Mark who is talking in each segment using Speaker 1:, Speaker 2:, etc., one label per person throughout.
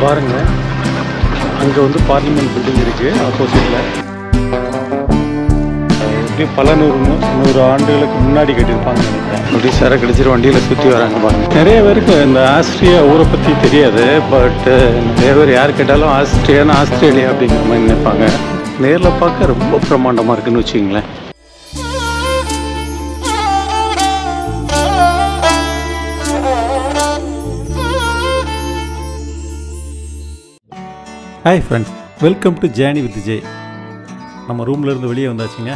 Speaker 1: பாருங்கள், அங்கே வந்து பார்லிமெண்ட் பில்டிங் இருக்குது ஆப்போசிட்டில். எப்படியும் பல நூறு ஆண்டுகளுக்கு முன்னாடி கட்டியிருப்பாங்கன்னு நினைக்கிறேன். அப்படி சரக்கு அடிச்சிட்டு வண்டியில் சுற்றி வராங்க பாருங்க. நிறைய பேருக்கு இந்த ஆஸ்திரியா ஊரை பற்றி தெரியாது. பட் நிறைய பேர் யார் கேட்டாலும் ஆஸ்திரியானா ஆஸ்திரேலியா அப்படிங்கிற மாதிரி நினைப்பாங்க. நேரில் பார்க்க ரொம்ப பிரம்மாண்டமாக இருக்குன்னு வச்சுக்கிங்களேன். Hi friends, welcome to journey with J. நம்ம ரூம்லேருந்து வெளியே வந்தாச்சுங்க.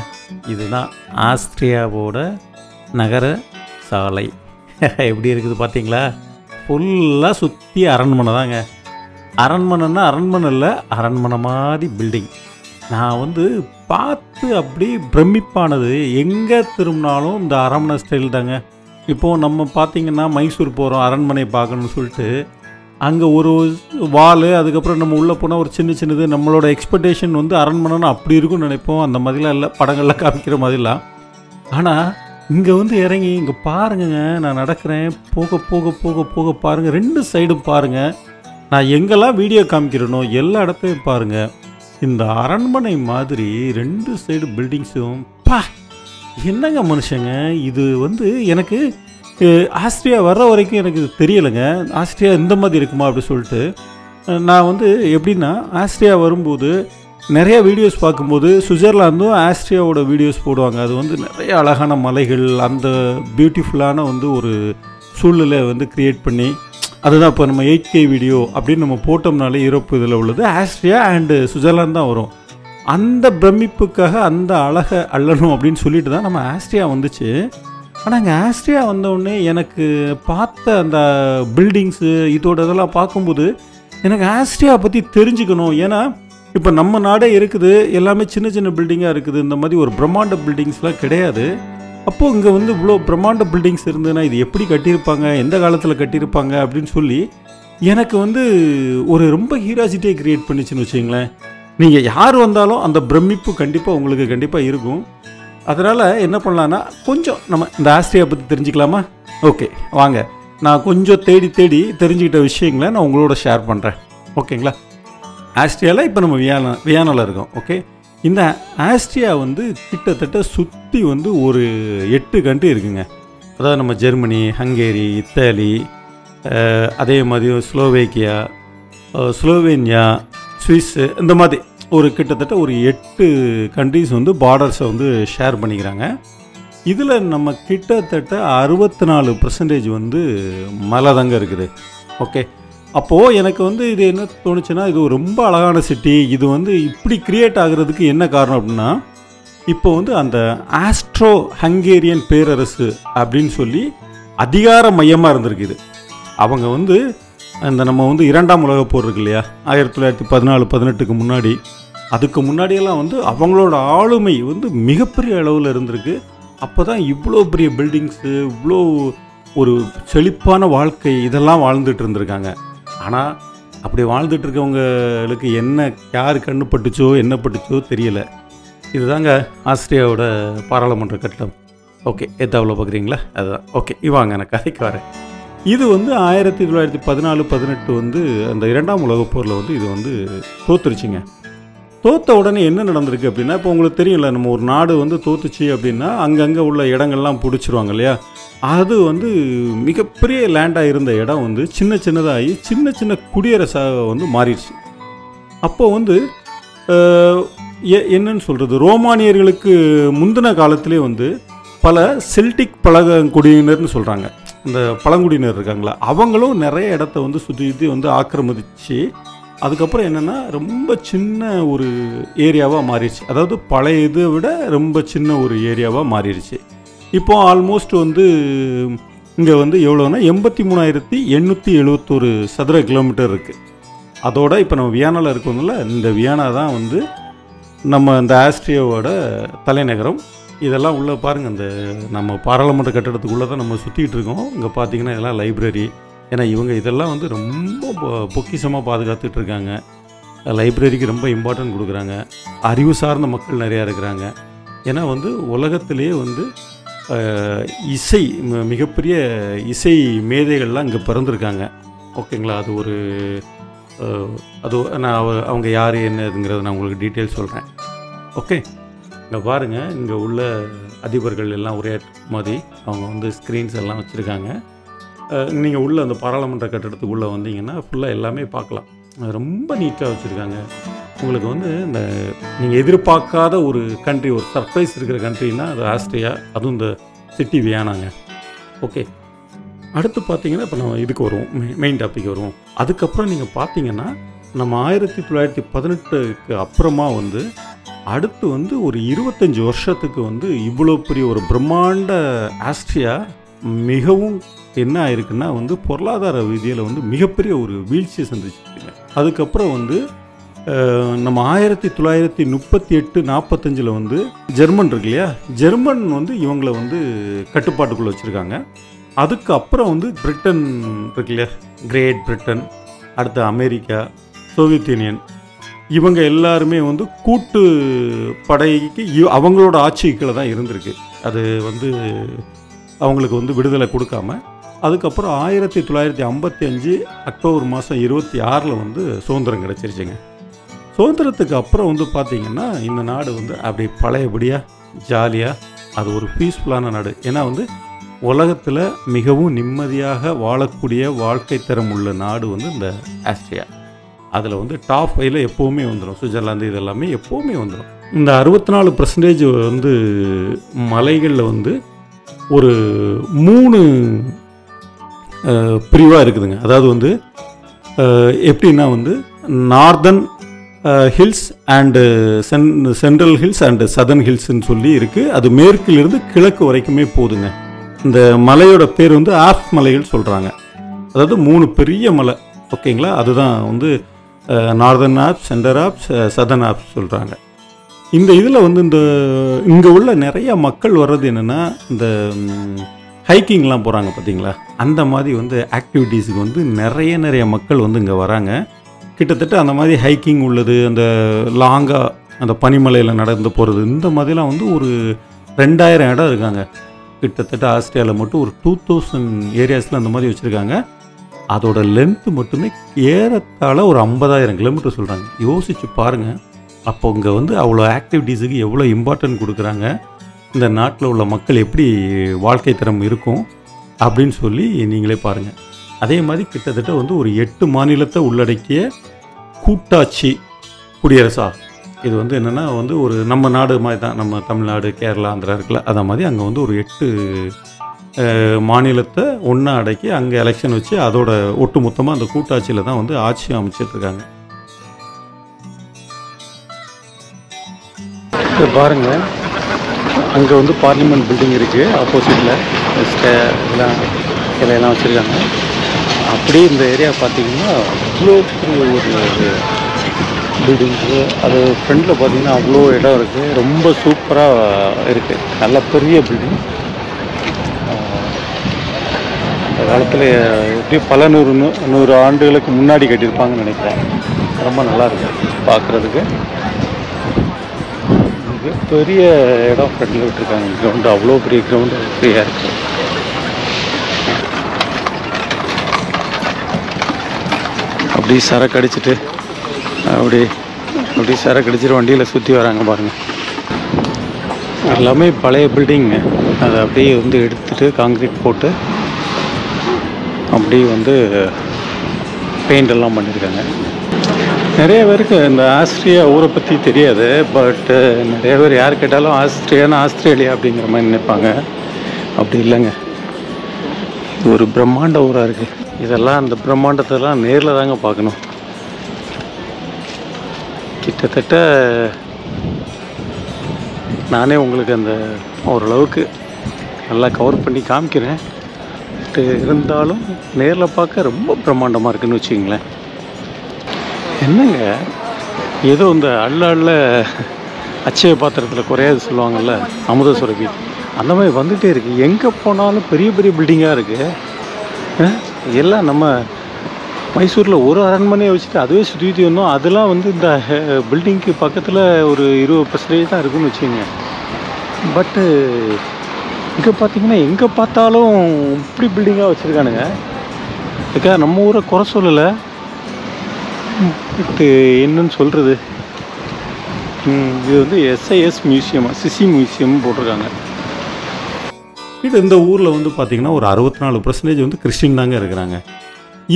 Speaker 1: இதுதான் ஆஸ்திரியாவோட நகர சாலை. எப்படி இருக்குது பார்த்தீங்களா? ஃபுல்லாக சுற்றி அரண்மனை தாங்க. அரண்மனைன்னா அரண்மனை இல்லை, அரண்மனை மாதிரி பில்டிங். நான் வந்து பார்த்து அப்படி பிரமிப்பானது. எங்கே திரும்பினாலும் இந்த அரண்மனை ஸ்டைல் தாங்க. இப்போது நம்ம பார்த்திங்கன்னா மைசூர் போகிறோம் அரண்மனை பார்க்கணுன்னு சொல்லிட்டு, அங்கே ஒரு வால், அதுக்கப்புறம் நம்ம உள்ளே போனால் ஒரு சின்னது. நம்மளோட எக்ஸ்பெக்டேஷன் வந்து அரண்மனைன்னு அப்படி இருக்குன்னு நினைப்போம். அந்த மாதிரிலாம் இல்லை, படங்கள்லாம் காமிக்கிற மாதிரிலாம். ஆனால் இங்கே வந்து இறங்கி இங்கே பாருங்கங்க, நான் நடக்கிறேன். போக போக போக போக பாருங்கள், ரெண்டு சைடும் பாருங்கள். நான் எங்கெல்லாம் வீடியோ காமிக்கிறேனோ எல்லா இடத்தையும் பாருங்கள். இந்த அரண்மனை மாதிரி ரெண்டு சைடு பில்டிங்ஸும் என்னங்க மனுஷங்க. இது வந்து எனக்கு ஆஸ்திரியா வர்ற வரைக்கும் எனக்கு தெரியலைங்க. ஆஸ்திரியா இந்த மாதிரி இருக்குமா அப்படி சொல்லிட்டு. நான் வந்து எப்படின்னா, ஆஸ்திரியா வரும்போது நிறைய வீடியோஸ் பார்க்கும்போது சுவிட்சர்லாந்தும் ஆஸ்திரியாவோட வீடியோஸ் போடுவாங்க. அது வந்து நிறைய அழகான மலைகள், அந்த பியூட்டிஃபுல்லான வந்து ஒரு சூழ்நிலை வந்து க்ரியேட் பண்ணி, அதுதான் இப்போ நம்ம 8K வீடியோ அப்படின்னு நம்ம போட்டோம்னாலே யூரோப் இதில் உள்ளது ஆஸ்திரியா அண்டு சுவிட்சர்லாந்து தான் வரும். அந்த பிரமிப்புக்காக அந்த அழகை அள்ளணும் அப்படின்னு சொல்லிட்டு தான் நம்ம ஆஸ்திரியா வந்துச்சு. ஆனால் இங்கே ஆஸ்திரியா வந்தோடனே எனக்கு பார்த்த அந்த பில்டிங்ஸு இதெல்லாம் பார்க்கும்போது எனக்கு ஆஸ்திரியா பற்றி தெரிஞ்சுக்கணும். ஏன்னா இப்போ நம்ம நாடே இருக்குது, எல்லாமே சின்ன பில்டிங்காக இருக்குது. இந்த மாதிரி ஒரு பிரம்மாண்ட பில்டிங்ஸ்லாம் கிடையாது. அப்போது இங்கே வந்து இவ்வளோ பிரம்மாண்ட பில்டிங்ஸ் இருந்ததுன்னா இது எப்படி கட்டியிருப்பாங்க, எந்த காலத்தில் கட்டியிருப்பாங்க அப்படின்னு சொல்லி எனக்கு வந்து ஒரு ரொம்ப ஹீராசிட்டியை க்ரியேட் பண்ணிச்சுன்னு வச்சுங்களேன். நீங்கள் யார் வந்தாலும் அந்த பிரமிப்பு கண்டிப்பாக உங்களுக்கு கண்டிப்பாக இருக்கும். அதனால் என்ன பண்ணலான்னா, கொஞ்சம் நம்ம இந்த ஆஸ்திரியா பற்றி தெரிஞ்சுக்கலாமா? ஓகே வாங்க, நான் கொஞ்சம் தேடி தெரிஞ்சுக்கிட்ட விஷயங்களை நான் உங்களோட ஷேர் பண்ணுறேன். ஓகேங்களா? ஆஸ்திரியாவில் இப்போ நம்ம வியானாவில் இருக்கோம். ஓகே, இந்த ஆஸ்திரியா வந்து கிட்டத்தட்ட சுற்றி வந்து ஒரு 8 கண்ட்ரி இருக்குங்க. அதாவது நம்ம ஜெர்மனி, ஹங்கேரி, இத்தாலி, அதே மாதிரி ஸ்லோவேக்கியா, ஸ்லோவேனியா, சுவிஸ்ஸு, இந்த மாதிரி ஒரு கிட்டத்தட்ட ஒரு 8 கண்ட்ரிஸ் வந்து பார்டர்ஸை வந்து ஷேர் பண்ணிக்கிறாங்க. இதில் நம்ம கிட்டத்தட்ட 64% வந்து மலை தாங்க இருக்குது. ஓகே, அப்போது எனக்கு வந்து இது என்ன தோணுச்சுன்னா, இது ரொம்ப அழகான சிட்டி. இது வந்து இப்படி க்ரியேட் ஆகிறதுக்கு என்ன காரணம் அப்படின்னா, இப்போ வந்து அந்த ஆஸ்ட்ரோ ஹங்கேரியன் பேரரசு அப்படின்னு சொல்லி அதிகார மையமாக இருந்திருக்குது. அவங்க வந்து அந்த நம்ம வந்து 2ஆம் உலகப் போர் இருக்கு இல்லையா, 1914-18க்கு முன்னாடி, அதுக்கு முன்னாடியெல்லாம் வந்து அவங்களோட ஆளுமை வந்து மிகப்பெரிய அளவில் இருந்திருக்கு. அப்போ தான் இவ்வளோ பெரிய பில்டிங்ஸு, இவ்வளோ ஒரு செழிப்பான வாழ்க்கை இதெல்லாம் வாழ்ந்துட்டு இருந்திருக்காங்க. ஆனால் அப்படி வாழ்ந்துட்டு இருக்கவங்களுக்கு என்ன யார் கண்ணு பட்டுச்சோ என்ன பட்டுச்சோ தெரியலை. இதுதாங்க ஆஸ்திரியாவோட பாராளுமன்ற கட்டடம். ஓகே, எத்தாவில் பார்க்குறீங்களா? அதுதான். ஓகே, இவாங்க நான் கதைக்கு வரேன். இது வந்து 1914-18 வந்து அந்த 2ஆம் உலகப் போரில் வந்து இது வந்து தோத்துருச்சுங்க. தோத்த உடனே என்ன நடந்திருக்கு அப்படின்னா, இப்போ உங்களுக்கு தெரியல, நம்ம ஒரு நாடு வந்து தோத்துச்சு அப்படின்னா அங்கங்கே உள்ள இடங்கள்லாம் பிடிச்சிருவாங்க இல்லையா. அது வந்து மிகப்பெரிய லேண்டாக இருந்த இடம் வந்து சின்னதாகி சின்ன குடியரசாக வந்து மாறிடுச்சு. அப்போது வந்து என்னன்னு சொல்கிறது, ரோமானியர்களுக்கு முந்தின காலத்திலே வந்து பல செல்டிக் பழங்குடியினர்னு சொல்கிறாங்க, இந்த பழங்குடியினர் இருக்காங்களா, அவங்களும் நிறைய இடத்த வந்து சுற்றி வந்து ஆக்கிரமிச்சு, அதுக்கப்புறம் என்னென்னா ரொம்ப சின்ன ஒரு ஏரியாவாக மாறிடுச்சு. அதாவது பழைய இதை விட ரொம்ப சின்ன ஒரு ஏரியாவாக மாறிடுச்சு. இப்போது ஆல்மோஸ்ட் வந்து இங்கே வந்து எவ்வளோன்னா 83,871 சதுர கிலோமீட்டர் இருக்குது. அதோட இப்போ நம்ம வியானாவில் இருக்கோம்ல, இந்த வியானா தான் வந்து நம்ம இந்த ஆஸ்திரியாவோட தலைநகரம். இதெல்லாம் உள்ளே பாருங்கள், இந்த நம்ம பாராளுமன்ற கட்டடத்துக்குள்ளே தான் நம்ம சுற்றிக்கிட்டு இருக்கோம். இங்கே பார்த்தீங்கன்னா இதெல்லாம் லைப்ரரி. ஏன்னா இவங்க இதெல்லாம் வந்து ரொம்ப பொக்கிஷமாக பாதுகாத்துட்டு இருக்காங்க. லைப்ரரிக்கு ரொம்ப இம்பார்ட்டன்ட் கொடுக்குறாங்க. அறிவு சார்ந்த மக்கள் நிறையா இருக்கிறாங்க. ஏன்னா வந்து உலகத்திலே வந்து இசை மிகப்பெரிய இசை மேதைகள்லாம் இங்கே பிறந்திருக்காங்க. ஓகேங்களா? அது ஒரு அது நான் அவங்க யார் என்னதுங்கிறத நான் உங்களுக்கு டீட்டெயில்ஸ் சொல்கிறேன். ஓகே, இங்கே பாருங்கள், இங்கே உள்ள அதிபர்கள் எல்லாம் ஒரே மாதிரி அவங்க வந்து ஸ்க்ரீன்ஸ் எல்லாம் வச்சுருக்காங்க. நீங்கள் உள்ளே அந்த பாராளுமன்ற கட்டடத்துக்குள்ளே வந்தீங்கன்னா ஃபுல்லாக எல்லாமே பார்க்கலாம். ரொம்ப நீட்டாக வச்சுருக்காங்க. உங்களுக்கு வந்து இந்த நீங்கள் எதிர்பார்க்காத ஒரு கண்ட்ரி, ஒரு சர்ப்ரைஸ் இருக்கிற கண்ட்ரின்னா அது ஆஸ்ட்ரியா, அதுவும் இந்த சிட்டி வியானாங்க. ஓகே, அடுத்து பார்த்தீங்கன்னா இப்போ நம்ம இதுக்கு வருவோம், மெயின் டாபிக் வருவோம். அதுக்கப்புறம் நீங்கள் பார்த்தீங்கன்னா நம்ம 1918க்கு அப்புறமா வந்து அடுத்து வந்து ஒரு 25 வருஷத்துக்கு வந்து இவ்வளோ பெரிய ஒரு பிரம்மாண்ட ஆஸ்ட்ரியா மிகவும் என்ன ஆயிருக்குன்னா வந்து பொருளாதார ரீதியில் வந்து மிகப்பெரிய ஒரு வீழ்ச்சியை சந்திச்சுருக்குங்க. அதுக்கப்புறம் வந்து நம்ம 1938-45 வந்து ஜெர்மன் இருக்கு இல்லையா, ஜெர்மன் வந்து இவங்களை வந்து கட்டுப்பாட்டுக்குள்ளே வச்சுருக்காங்க. அதுக்கப்புறம் வந்து பிரிட்டன் இருக்கு இல்லையா, கிரேட் பிரிட்டன், அடுத்து அமெரிக்கா, சோவியத் யூனியன், இவங்க எல்லாருமே வந்து கூட்டு படைக்கு அவங்களோட ஆட்சிகளை தான் இருந்திருக்கு. அது வந்து அவங்களுக்கு வந்து விடுதலை கொடுக்காம. அதுக்கப்புறம் 1955 அக்டோபர் மாதம் 26 வந்து சுதந்திரம் கிடச்சிருச்சுங்க. சுதந்திரத்துக்கு அப்புறம் வந்து பார்த்திங்கன்னா இந்த நாடு வந்து அப்படி பழையபடியாக ஜாலியாக அது ஒரு பீஸ்ஃபுல்லான நாடு. ஏன்னா வந்து உலகத்தில் மிகவும் நிம்மதியாக வாழக்கூடிய வாழ்க்கை தரம் உள்ள நாடு வந்து இந்த ஆஸ்ட்ரியா. அதில் வந்து டாப் 5 எப்போவுமே வந்துடும். சுவிட்சர்லாந்து இதெல்லாமே எப்போவுமே வந்துடும். இந்த 64% வந்து மலைகளில் வந்து ஒரு 3 பிரிவாக இருக்குதுங்க. அதாவது வந்து எப்படின்னா வந்து northern hills and central hills and southern ஹில்ஸ்ன்னு சொல்லி இருக்குது. அது மேற்கிலிருந்து கிழக்கு வரைக்குமே போகுதுங்க. இந்த மலையோட பேர் வந்து ஆல்ப்ஸ் மலைகள் சொல்கிறாங்க. அதாவது 3 பெரிய மலை, ஓகேங்களா. அதுதான் வந்து northern Alps, centre Alps, southern Alps சொல்கிறாங்க. இந்த இதில் வந்து இங்கே உள்ள நிறைய மக்கள் வர்றது என்னென்னா இந்த ஹைக்கிங்லாம் போகிறாங்க பார்த்தீங்களா, அந்த மாதிரி வந்து ஆக்டிவிட்டீஸுக்கு வந்து நிறைய மக்கள் வந்து இங்கே வராங்க. கிட்டத்தட்ட அந்த மாதிரி ஹைக்கிங் உள்ளது, அந்த லாங்காக அந்த பனிமலையில் நடந்து போகிறது, இந்த மாதிரிலாம் வந்து ஒரு 2000 இடம் இருக்காங்க. கிட்டத்தட்ட ஆஸ்திரேலியாவில் மட்டும் ஒரு 2000 ஏரியாஸில் அந்த மாதிரி வச்சுருக்காங்க. அதோட லென்த்து மட்டுமே ஏறத்தாழ ஒரு 50,000 கிலோமீட்டர் சொல்கிறாங்க. யோசிச்சு பாருங்கள். அப்போ இங்கே வந்து அவ்வளோ ஆக்டிவிட்டீஸுக்கு எவ்வளோ இம்பார்ட்டன்ட் கொடுக்குறாங்க, இந்த நாட்டில் உள்ள மக்கள் எப்படி வாழ்க்கை தரம் இருக்கும் அப்படின்னு சொல்லி நீங்களே பாருங்கள். அதே மாதிரி கிட்டத்தட்ட வந்து ஒரு 8 மாநிலத்தை உள்ளடக்கிய கூட்டாட்சி குடியரசாகும். இது வந்து என்னென்னா வந்து ஒரு நம்ம நாடு மாதிரி தான், நம்ம தமிழ்நாடு, கேரளா, ஆந்திரா இருக்குல்ல, அதை மாதிரி அங்கே வந்து ஒரு 8 மாநிலத்தை ஒன்றா அடக்கி அங்கே எலெக்ஷன் வச்சு அதோட ஒட்டு மொத்தமாக அந்த கூட்டாட்சியில் தான் வந்து ஆட்சி அமைச்சிட்ருக்காங்க. இப்போ பாருங்கள், அங்கே வந்து பார்லிமெண்ட் பில்டிங் இருக்குது, ஆப்போசிட்டில் இதெல்லாம் வச்சுருக்காங்க. அப்படியே இந்த ஏரியா பார்த்திங்கன்னா அவ்வளோ பெரிய ஒரு பில்டிங்ஸு, அது ஃப்ரண்டில் பார்த்திங்கன்னா அவ்வளோ இடம் இருக்குது. ரொம்ப சூப்பராக இருக்குது, நல்ல பெரிய பில்டிங். அந்த காலத்தில் எப்படி பல நூறு ஆண்டுகளுக்கு முன்னாடி கட்டியிருப்பாங்கன்னு நினைக்கிறேன். ரொம்ப நல்லாயிருக்கு பார்க்குறதுக்கு. பெரிய இடம் ஃப்ரண்டில் விட்டுருக்காங்க. கிரவுண்டு அவ்வளோ பெரிய கிரவுண்டு ஃப்ரீயாக இருக்குது. அப்படி சரக்கு அடிச்சுட்டு அப்படி சரக்கு அடிச்சுட்டு வண்டியில் சுற்றி வராங்க பாருங்கள். எல்லாமே பழைய பில்டிங்கு. அதை அப்படியே வந்து எடுத்துகிட்டு காங்கிரீட் போட்டு அப்படியே வந்து பெயிண்ட் எல்லாம் பண்ணியிருக்காங்க. நிறைய பேருக்கு இந்த ஆஸ்திரியா ஊரை பற்றி தெரியாது. பட் நிறைய பேர் யார் கேட்டாலும் ஆஸ்திரியானா ஆஸ்திரேலியா அப்படிங்கிற மாதிரி நினைப்பாங்க. அப்படி இல்லைங்க, இது ஒரு பிரம்மாண்ட ஊராக இருக்குது. இதெல்லாம் அந்த பிரம்மாண்டத்தெல்லாம் நேரில் தாங்க பார்க்கணும். கிட்டத்தட்ட நானே உங்களுக்கு அந்த ஓரளவுக்கு நல்லா கவர் பண்ணி காமிக்கிறேன். இருந்தாலும் நேரில் பார்க்க ரொம்ப பிரம்மாண்டமாக இருக்குதுன்னு வச்சுக்கிங்களேன். என்னங்க, ஏதோ இந்த அள்ள அச்சய பாத்திரத்தில் குறையாது சொல்லுவாங்கள்ல, அமுத சுரபி, அந்த மாதிரி வந்துகிட்டே இருக்குது. எங்கே போனாலும் பெரிய பெரிய பில்டிங்காக இருக்குது. எல்லாம் நம்ம மைசூரில் ஒரு அரண்மனையை வச்சுட்டு அதுவே சுற்றி வந்தோம். அதெல்லாம் வந்து இந்த பில்டிங்க்கு பக்கத்தில் ஒரு 20% தான் இருக்குதுன்னு வச்சுக்கோங்க. பட்டு இங்கே பார்த்திங்கன்னா எங்கே பார்த்தாலும் இப்படி பில்டிங்காக வச்சுருக்கானுங்க. இதுக்காக நம்ம ஊரை குறை சொல்லலை. பட்டு என்னன்னு சொல்கிறது, இது வந்து எஸ்ஐஎஸ் மியூசியம், சிசி மியூசியம் போட்டிருக்காங்க. இந்த ஊரில் வந்து பார்த்திங்கன்னா ஒரு 64% வந்து கிறிஸ்டின் தாங்க இருக்கிறாங்க.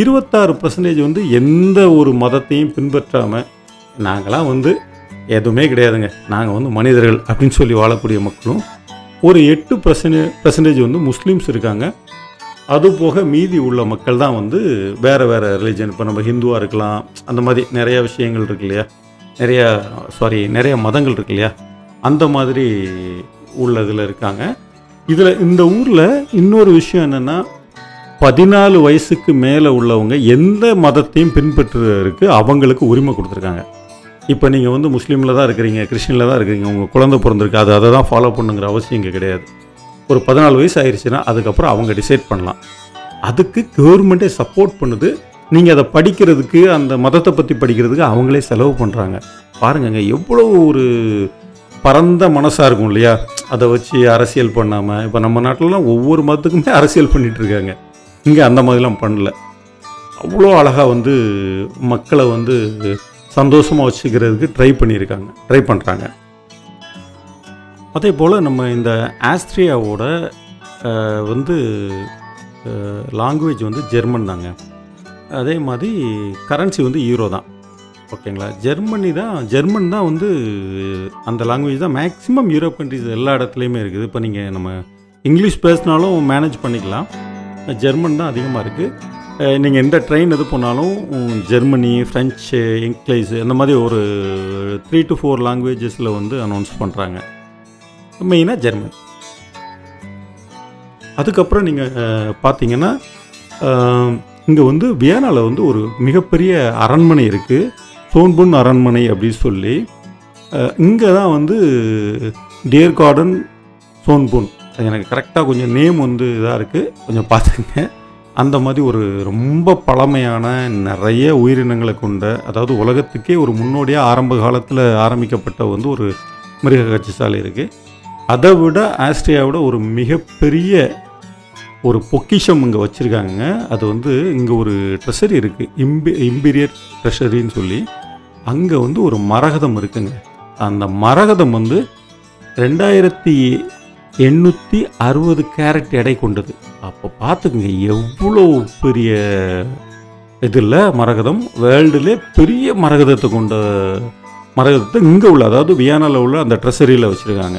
Speaker 1: 26% வந்து எந்த ஒரு மதத்தையும் பின்பற்றாமல், நாங்களாம் வந்து எதுவுமே கிடையாதுங்க, நாங்கள் வந்து மனிதர்கள் அப்படின்னு சொல்லி வாழக்கூடிய மக்களும், ஒரு 8% வந்து முஸ்லீம்ஸ் இருக்காங்க. அதுபோக மீதி உள்ள மக்கள் தான் வந்து வேறு வேறு ரிலீஜன். இப்போ நம்ம ஹிந்துவாக இருக்கலாம், அந்த மாதிரி நிறையா விஷயங்கள் இருக்கு இல்லையா, நிறைய மதங்கள் இருக்கு இல்லையா, அந்த மாதிரி உள்ளதில் இருக்காங்க. இந்த ஊரில் இன்னொரு விஷயம் என்னென்னா, 14 வயசுக்கு மேலே உள்ளவங்க எந்த மதத்தையும் பின்பற்றுறதுக்கு அவங்களுக்கு உரிமை கொடுத்துருக்காங்க. இப்போ நீங்கள் வந்து முஸ்லீமில் தான் இருக்கிறீங்க, கிறிஸ்டினில் தான் இருக்கிறீங்க, உங்கள் குழந்தை பிறந்திருக்கு, அதை தான் ஃபாலோ பண்ணுங்கிற அவசியம் இங்கே கிடையாது. ஒரு 14 வயசு ஆயிடுச்சுன்னா அதுக்கப்புறம் அவங்க டிசைட் பண்ணலாம். அதுக்கு கவர்மெண்ட்டே சப்போர்ட் பண்ணுது. நீங்கள் அதை படிக்கிறதுக்கு, அந்த மதத்தை பற்றி படிக்கிறதுக்கு அவங்களே செலவு பண்ணுறாங்க. பாருங்கங்க, எவ்வளோ ஒரு பரந்த மனசாக இருக்கும் இல்லையா. அதை வச்சு அரசியல் பண்ணாமல், இப்போ நம்ம நாட்டிலலாம் ஒவ்வொரு மதத்துக்குமே அரசியல் பண்ணிகிட்டு இருக்காங்க. இங்கே அந்த மாதிரிலாம் பண்ணல. அவ்வளோ அழகாக வந்து மக்களை வந்து சந்தோஷமாக வச்சுக்கிறதுக்கு ட்ரை பண்ணுறாங்க. அதே போல் நம்ம இந்த ஆஸ்திரியாவோட வந்து லாங்குவேஜ் வந்து ஜெர்மன் தாங்க. அதே மாதிரி கரன்சி வந்து யூரோ தான். ஓகேங்களா. ஜெர்மன் தான் வந்து அந்த லாங்குவேஜ் தான் மேக்ஸிமம் யூரோப் கண்ட்ரிஸ் எல்லா இடத்துலையுமே இருக்குது. இப்போ நீங்கள் நம்ம இங்கிலீஷ் பேசினாலும் மேனேஜ் பண்ணிக்கலாம், ஜெர்மன் தான் அதிகமாக இருக்குது. நீங்கள் எந்த ட்ரெயின் எது போனாலும் ஜெர்மனி, ஃப்ரெஞ்சு, இங்கிலீஷ் அந்த மாதிரி ஒரு 3 to 4 லாங்குவேஜஸில் வந்து அனௌன்ஸ் பண்ணுறாங்க. மெயினாக ஜெர்மன். அதுக்கப்புறம் நீங்கள் பார்த்தீங்கன்னா, இங்கே வந்து வியனாவில் வந்து ஒரு மிகப்பெரிய அரண்மனை இருக்குது, சோன்புன் அரண்மனை அப்படின்னு சொல்லி. இங்கே தான் வந்து டியர் கார்டன் சோன்புன், எனக்கு கரெக்டாக கொஞ்சம் நேம் வந்து இதாக இருக்குது, கொஞ்சம் பார்த்துங்க. அந்த மாதிரி ஒரு ரொம்ப பழமையான நிறைய உயிரினங்களை கொண்ட, அதாவது உலகத்துக்கே ஒரு முன்னோடியாக ஆரம்ப காலத்தில் ஆரம்பிக்கப்பட்ட வந்து ஒரு மிருக காட்சிசாலை இருக்குது. அதை விட ஆஸ்திரியாவோட ஒரு மிகப்பெரிய ஒரு பொக்கிஷம் இங்கே வச்சுருக்காங்க. அது வந்து இங்கே ஒரு ட்ரெஷரி இருக்குது, இம்பீரியர் ட்ரெஷரின்னு சொல்லி. அங்கே வந்து ஒரு மரகதம் இருக்குங்க. அந்த மரகதம் வந்து 2860 கேரட் எடை கொண்டது. அப்போ பார்த்துக்குங்க எவ்வளோ பெரிய இதில் மரகதம். வேர்ல்டுலே பெரிய மரகதத்தை கொண்ட மரகதத்தை இங்கே உள்ள, அதாவது வியனாவில் உள்ள அந்த ட்ரெஷரியில் வச்சுருக்காங்க.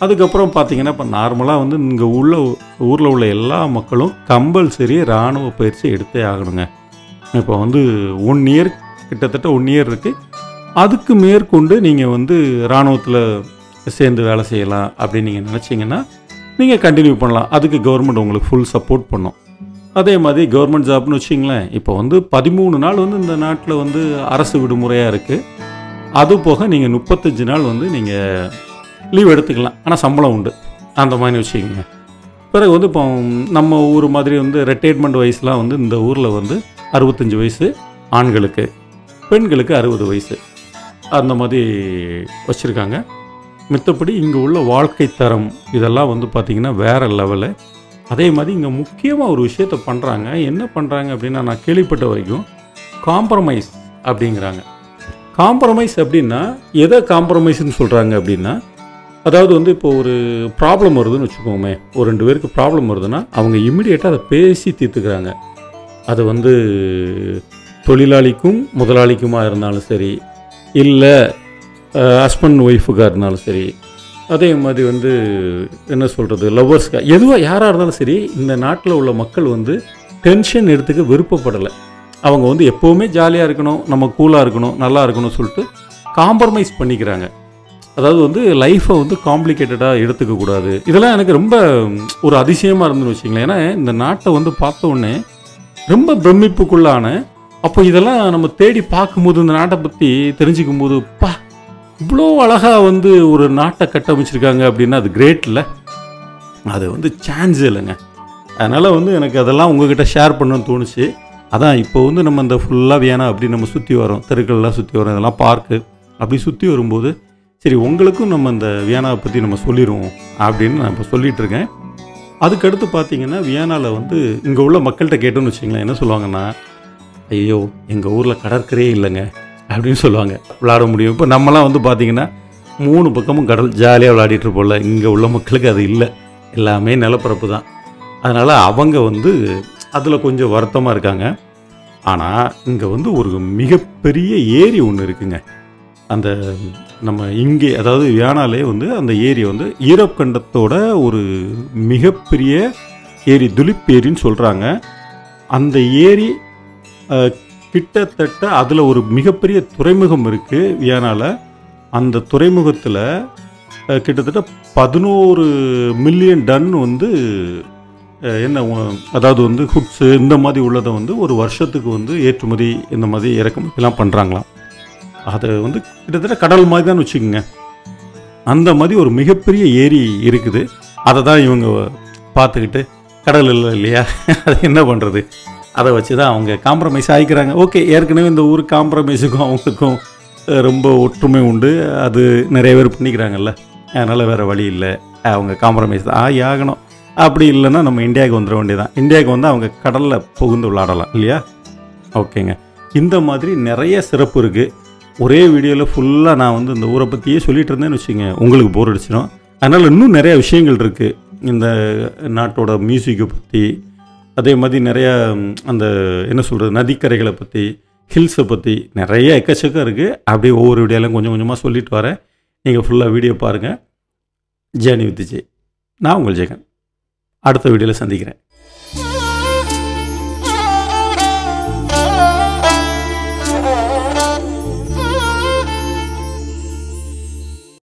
Speaker 1: அதுக்கப்புறம் பார்த்தீங்கன்னா, இப்போ நார்மலாக வந்து இங்கே ஊரில் உள்ள எல்லா மக்களும் கம்பல்சரி இராணுவ பயிற்சி எடுத்தே ஆகணுங்க. இப்போ வந்து 1 இயர், கிட்டத்தட்ட 1 இயர் இருக்குது. அதுக்கு மேற்கொண்டு நீங்கள் வந்து இராணுவத்தில் சேர்ந்து வேலை செய்யலாம் அப்படின்னு நீங்கள் நினச்சிங்கன்னா நீங்கள் கண்டினியூ பண்ணலாம். அதுக்கு கவர்மெண்ட் உங்களுக்கு ஃபுல் சப்போர்ட் பண்ணும். அதே மாதிரி கவர்மெண்ட் ஜாப்னு வச்சிங்களேன், இப்போ வந்து 13 நாள் வந்து இந்த நாட்டில் வந்து அரசு விடுமுறையாக இருக்குது. அது போக நீங்கள் 35 நாள் வந்து நீங்கள் லீவ் எடுத்துக்கலாம், ஆனால் சம்பளம் உண்டு, அந்த மாதிரி வச்சுக்கோங்க. பிறகு வந்து இப்போ நம்ம ஊர் மாதிரி வந்து ரிட்டையர்மெண்ட் வயசுலாம் வந்து இந்த ஊரில் வந்து 65 வயசு ஆண்களுக்கு, பெண்களுக்கு 60 வயசு, அந்த மாதிரி வச்சுருக்காங்க. மித்தபடி இங்கே உள்ள வாழ்க்கை தரம் இதெல்லாம் வந்து பார்த்திங்கன்னா வேறு லெவலு. அதே மாதிரி இங்கே முக்கியமாக ஒரு விஷயத்த பண்ணுறாங்க. என்ன பண்ணுறாங்க அப்படின்னா, நான் கேள்விப்பட்ட வரைக்கும் காம்ப்ரமைஸ் அப்படிங்கிறாங்க. காம்ப்ரமைஸ் அப்படின்னா எதை காம்ப்ரமைஸ்ன்னு சொல்கிறாங்க அப்படின்னா, அதாவது வந்து இப்போ ஒரு ப்ராப்ளம் வருதுன்னு வச்சுக்கோமே, ஒரு 2 பேருக்கு ப்ராப்ளம் வருதுன்னா அவங்க இம்மிடியேட்டாக அதை பேசி தீர்த்துக்கிறாங்க. அது வந்து தொழிலாளிக்கும் முதலாளிக்குமாக இருந்தாலும் சரி, இல்லை ஹஸ்பண்ட் ஒய்ஃபுக்காக இருந்தாலும் சரி, அதே மாதிரி வந்து என்ன சொல்கிறது, லவ்வர்ஸ்க்காக, எதுவாக யாராக இருந்தாலும் சரி, இந்த நாட்டில் உள்ள மக்கள் வந்து டென்ஷன் எடுத்துக்க விருப்பப்படலை. அவங்க வந்து எப்போவுமே ஜாலியாக இருக்கணும், நம்ம கூலாக இருக்கணும், நல்லா இருக்கணும்னு சொல்லிட்டு காம்ப்ரமைஸ் பண்ணிக்கிறாங்க. அதாவது வந்து லைஃப்பை வந்து காம்ப்ளிகேட்டடாக எடுத்துக்கக்கூடாது. இதெல்லாம் எனக்கு ரொம்ப ஒரு அதிசயமாக இருந்துன்னு வச்சிங்களேன். ஏன்னா இந்த நாட்டை வந்து பார்த்த உடனே ரொம்ப பிரமிப்புக்குள்ளான, அப்போ இதெல்லாம் நம்ம தேடி பார்க்கும்போது, இந்த நாட்டை பற்றி தெரிஞ்சுக்கும் போது, இவ்வளோ அழகாக வந்து ஒரு நாட்டை கட்டமைச்சிருக்காங்க அப்படின்னா அது கிரேட் இல்லை, அது வந்து சான்ஸ் இல்லைங்க. அதனால் வந்து எனக்கு அதெல்லாம் உங்ககிட்ட ஷேர் பண்ணணும்னு தோணுச்சு. அதான் இப்போ வந்து நம்ம இந்த ஃபுல்லாக வியனா அப்படி நம்ம சுற்றி வரோம், தெருக்கள்லாம் சுற்றி வரோம், இதெல்லாம் பார்க்கு அப்படி சுற்றி வரும்போது, சரி உங்களுக்கும் நம்ம இந்த வியனாவை பற்றி நம்ம சொல்லிடுவோம் அப்படின்னு நான் இப்போ சொல்லிகிட்ருக்கேன். அதுக்கடுத்து பார்த்திங்கன்னா, வியனாவில் வந்து இங்கே உள்ள மக்கள்கிட்ட கேட்டோன்னு வச்சிங்களேன், என்ன சொல்லுவாங்கன்னா, ஐயோ எங்கள் ஊரில் கடற்கரையே இல்லைங்க அப்படின்னு சொல்லுவாங்க. விளையாட முடியும். இப்போ நம்மலாம் வந்து பார்த்திங்கன்னா 3 பக்கமும் கடல், ஜாலியாக விளையாடிட்டு இருப்போம்ல. இங்கே உள்ள மக்களுக்கு அது இல்லை, எல்லாமே நிலப்பரப்பு தான். அதனால் அவங்க வந்து அதில் கொஞ்சம் வருத்தமாக இருக்காங்க. ஆனால் இங்கே வந்து ஒரு மிகப்பெரிய ஏரி ஒன்று இருக்குங்க. அந்த நம்ம இங்கே அதாவது வியானாலே வந்து அந்த ஏரி வந்து ஈரோப் கண்டத்தோட ஒரு மிகப்பெரிய ஏரி, துலிப் ஏரின்னு சொல்கிறாங்க. அந்த ஏரி கிட்டத்தட்ட அதில் ஒரு மிகப்பெரிய துறைமுகம் இருக்குது வியானாவில். அந்த துறைமுகத்தில் கிட்டத்தட்ட 11 மில்லியன் டன் வந்து என்ன அதாவது வந்து ஹுட்ஸு இந்த மாதிரி உள்ளதை வந்து ஒரு வருஷத்துக்கு வந்து ஏற்றுமதி இந்த மாதிரி இறக்குமதிலாம் பண்ணுறாங்களாம். அதை வந்து கிட்டத்தட்ட கடல் மாதிரி தான் வச்சுக்கோங்க. அந்த மாதிரி ஒரு மிகப்பெரிய ஏரி இருக்குது. அதை தான் இவங்க பார்த்துக்கிட்டு கடல் இல்லை இல்லையா, அது என்ன பண்ணுறது, அதை வச்சு தான் அவங்க காம்ப்ரமைஸ் ஆகிக்கிறாங்க. ஓகே, ஏற்கனவே இந்த ஊர் காம்ப்ரமைஸுக்கும் அவங்களுக்கும் ரொம்ப ஒற்றுமை உண்டு, அது நிறைய பேர் பண்ணிக்கிறாங்கல்ல. அதனால் வேறு வழி இல்லை, அவங்க காம்ப்ரமைஸ் தான் ஆகணும். அப்படி இல்லைன்னா நம்ம இந்தியாவுக்கு வந்துட வேண்டியதான். இந்தியாவுக்கு வந்து அவங்க கடலில் புகுந்து விளையாடலாம் இல்லையா. ஓகேங்க, இந்த மாதிரி நிறைய சிறப்பு இருக்குது. ஒரே வீடியோவில் ஃபுல்லாக நான் வந்து இந்த ஊரை பற்றியே சொல்லிகிட்டு இருந்தேன்னு வச்சுங்க, உங்களுக்கு போர் அடிச்சிடும். அதனால் இன்னும் நிறையா விஷயங்கள் இருக்குது இந்த நாட்டோட மியூசிக்கை பற்றி. அதே மாதிரி நிறையா அந்த என்ன சொல்கிறது, நதிக்கரைகளை பற்றி, ஹில்ஸை பற்றி நிறைய எக்கச்சக்கம் இருக்குது. அப்படியே ஒவ்வொரு வீடியோலையும் கொஞ்சம் கொஞ்சமாக சொல்லிட்டு வரேன். நீங்கள் ஃபுல்லாக வீடியோ பாருங்கள். Journey with J. நான் உங்கள் ஜெகன். அடுத்த வீடியோவில் சந்திக்கிறேன்.